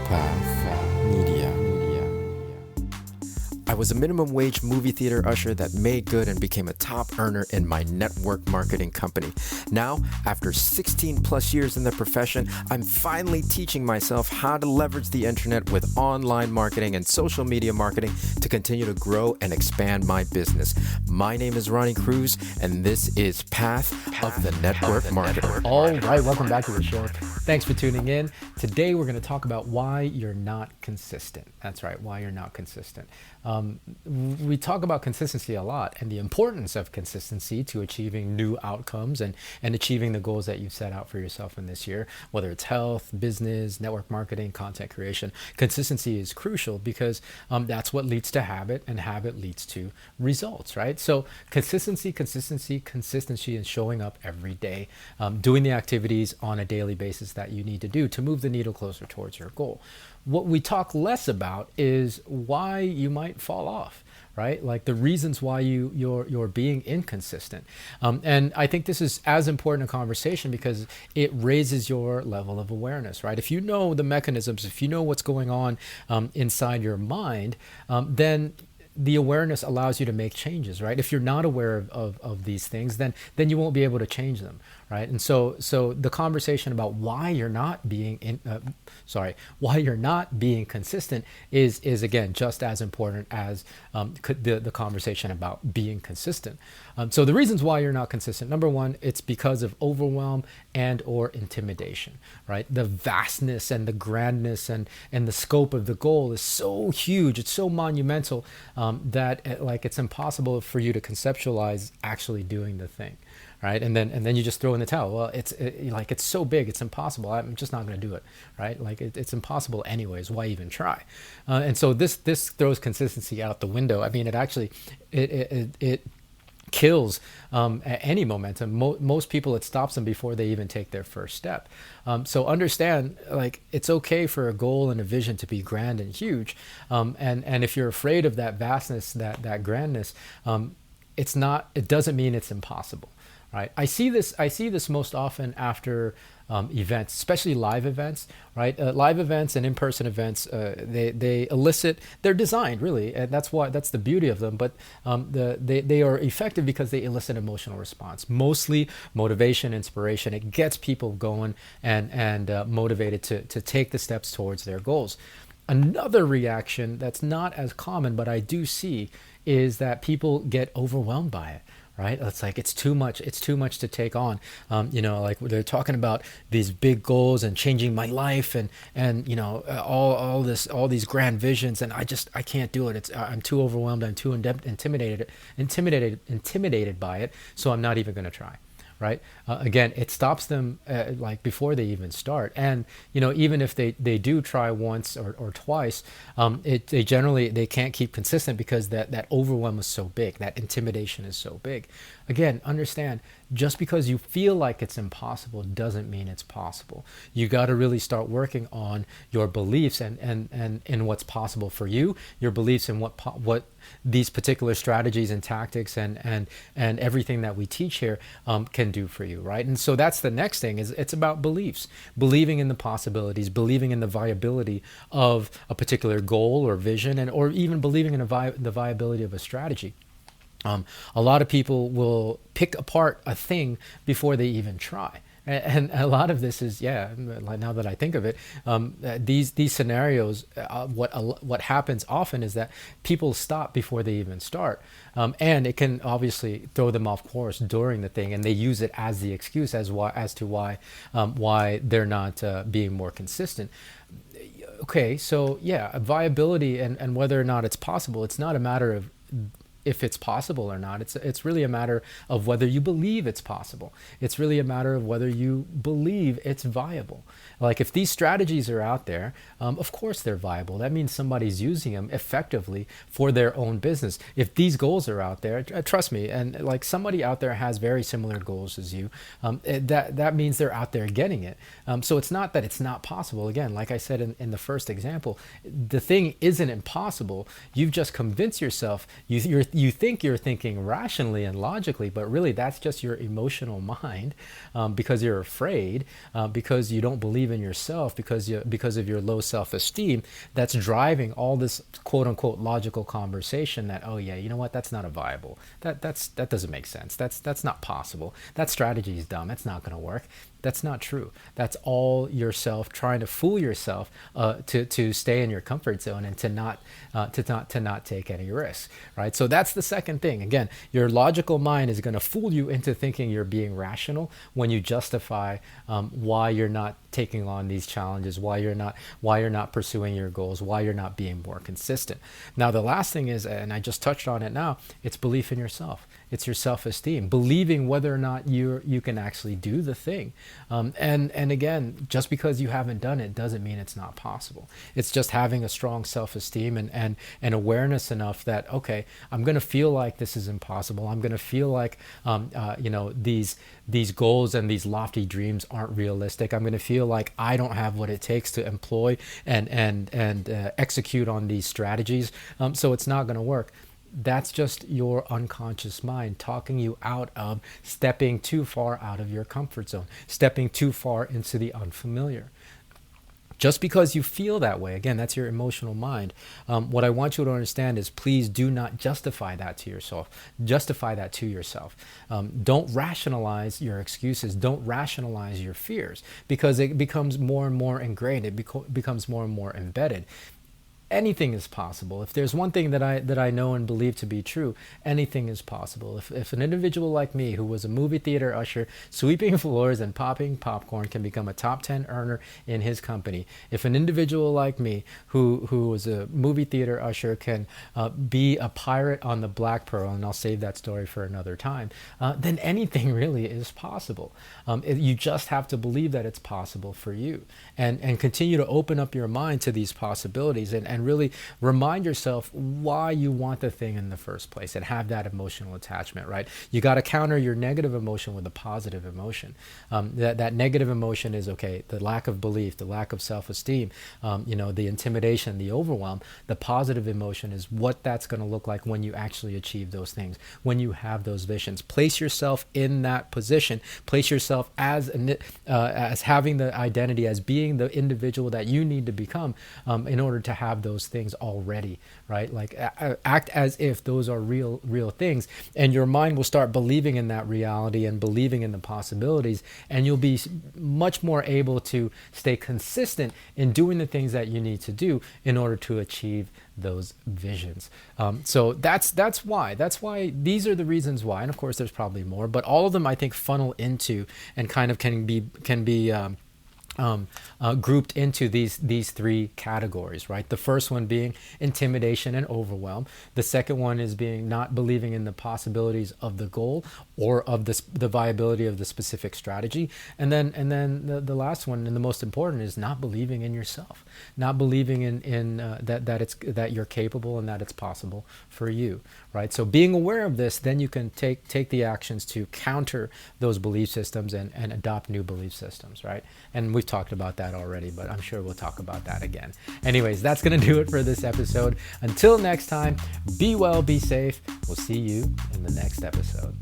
Path Media. I was a minimum wage movie theater usher that made good and became a top earner in my network marketing company. Now, after 16 plus years in the profession, I'm finally teaching myself how to leverage the internet with online marketing and social media marketing to continue to grow and expand my business. My name is Ronnie Cruz, and this is Path of the Network Marketer. All right, welcome back to the show. Thanks for tuning in. Today, we're going to talk about why you're not consistent. That's right, why you're not consistent. We talk about consistency a lot and the importance of consistency to achieving new outcomes and achieving the goals that you've set out for yourself in this year, whether it's health, business, network marketing, content creation. Consistency is crucial because that's what leads to habit, and habit leads to results, right? So consistency, and showing up every day, doing the activities on a daily basis that you need to do to move the needle closer towards your goal. What we talk less about is why you might fall off, right? Like the reasons why you're being inconsistent. And I think this is as important a conversation because it raises your level of awareness, right? If you know the mechanisms, if you know what's going on inside your mind, then the awareness allows you to make changes, right? If you're not aware of these things, then you won't be able to change them, right? And so the conversation about why you're not being consistent is again just as important as the conversation about being consistent. So the reasons why you're not consistent: number one, it's because of overwhelm and or intimidation, right? The vastness and the grandness and the scope of the goal is so huge, it's so monumental that it's impossible for you to conceptualize actually doing the thing. Right, and then you just throw in the towel. Well, it's so big, it's impossible. I'm just not going to do it. Right, it's impossible anyways. Why even try? And so this throws consistency out the window. I mean, it kills any momentum. Most people, it stops them before they even take their first step. So understand, it's okay for a goal and a vision to be grand and huge. And if you're afraid of that vastness, that grandness, it doesn't mean it's impossible. Right. I see this most often after events, especially live events. Right. Live events and in-person events, they elicit. They're designed really, and that's the beauty of them. But they are effective because they elicit emotional response, mostly motivation, inspiration. It gets people going and motivated to take the steps towards their goals. Another reaction that's not as common, but I do see, is that people get overwhelmed by it. Right? It's too much. It's too much to take on. They're talking about these big goals and changing my life and all these grand visions, and I can't do it. I'm too overwhelmed. I'm too intimidated by it. So I'm not even going to try. Right? Again, it stops them before they even start. And even if they do try once or twice, they can't keep consistent because that overwhelm is so big, that intimidation is so big. Again, understand, just because you feel like it's impossible doesn't mean it's possible. You got to really start working on your beliefs and what's possible for you, your beliefs in what these particular strategies and tactics and everything that we teach here can do for you, right? And so that's the next thing, is it's about beliefs, believing in the possibilities, believing in the viability of a particular goal or vision, or even believing in the viability of a strategy. A lot of people will pick apart a thing before they even try. And a lot of this is, now that I think of it, these scenarios, what happens often is that people stop before they even start. And it can obviously throw them off course during the thing, and they use it as the excuse as to why they're not being more consistent. Okay, so viability and whether or not it's possible, it's not a matter of if it's possible or not. It's really a matter of whether you believe it's possible. It's really a matter of whether you believe it's viable. Like if these strategies are out there, of course they're viable. That means somebody's using them effectively for their own business. If these goals are out there, trust me, and like somebody out there has very similar goals as you, that means they're out there getting it. So it's not that it's not possible. Again, like I said in the first example, the thing isn't impossible. You've just convinced yourself, you think you're thinking rationally and logically, but really that's just your emotional mind, because you're afraid, because you don't believe in yourself, because of your low self-esteem, that's driving all this quote unquote logical conversation that, oh yeah, you know what, that's not a viable, that doesn't make sense, that's not possible, that strategy is dumb, it's not going to work. That's not true. That's all yourself trying to fool yourself, to stay in your comfort zone and to not take any risks, right? So that's the second thing. Again, your logical mind is going to fool you into thinking you're being rational when you justify why you're not taking on these challenges, why you're not pursuing your goals, why you're not being more consistent. Now, the last thing is, and I just touched on it now, it's belief in yourself. It's your self-esteem, believing whether or not you can actually do the thing. And again, just because you haven't done it doesn't mean it's not possible. It's just having a strong self-esteem and awareness enough that, okay, I'm going to feel like this is impossible. I'm going to feel like these goals and these lofty dreams aren't realistic. I'm going to feel like I don't have what it takes to employ and execute on these strategies. So it's not going to work. That's just your unconscious mind talking you out of stepping too far out of your comfort zone, stepping too far into the unfamiliar. Just because you feel that way, again, that's your emotional mind. What I want you to understand is, please do not justify that to yourself. Justify that to yourself. Don't rationalize your excuses. Don't rationalize your fears, because it becomes more and more ingrained. It becomes more and more embedded. Anything is possible. If there's one thing that I know and believe to be true, anything is possible. If an individual like me, who was a movie theater usher, sweeping floors and popping popcorn, can become a top 10 earner in his company, if an individual like me, who was a movie theater usher, can be a pirate on the Black Pearl, and I'll save that story for another time, then anything really is possible. You just have to believe that it's possible for you, and continue to open up your mind to these possibilities, and really remind yourself why you want the thing in the first place, and have that emotional attachment, right? You got to counter your negative emotion with a positive emotion. That negative emotion is, okay, the lack of belief, the lack of self-esteem, the intimidation, the overwhelm. The positive emotion is what that's going to look like when you actually achieve those things, when you have those visions. Place yourself in that position. Place yourself as having the identity, as being the individual that you need to become in order to have those things already, right? Like act as if those are real things, and your mind will start believing in that reality and believing in the possibilities, and you'll be much more able to stay consistent in doing the things that you need to do in order to achieve those visions. So that's why these are the reasons why, and of course there's probably more, but all of them I think funnel into and kind of can be grouped into these three categories, right? The first one being intimidation and overwhelm. The second one is being not believing in the possibilities of the goal or of the viability of the specific strategy. And then the last one, and the most important, is not believing in yourself, not believing in that you're capable and that it's possible for you, right? So being aware of this, then you can take the actions to counter those belief systems and adopt new belief systems, right? And we've talked about that already, but I'm sure we'll talk about that again. Anyways, that's going to do it for this episode. Until next time, be well, be safe. We'll see you in the next episode.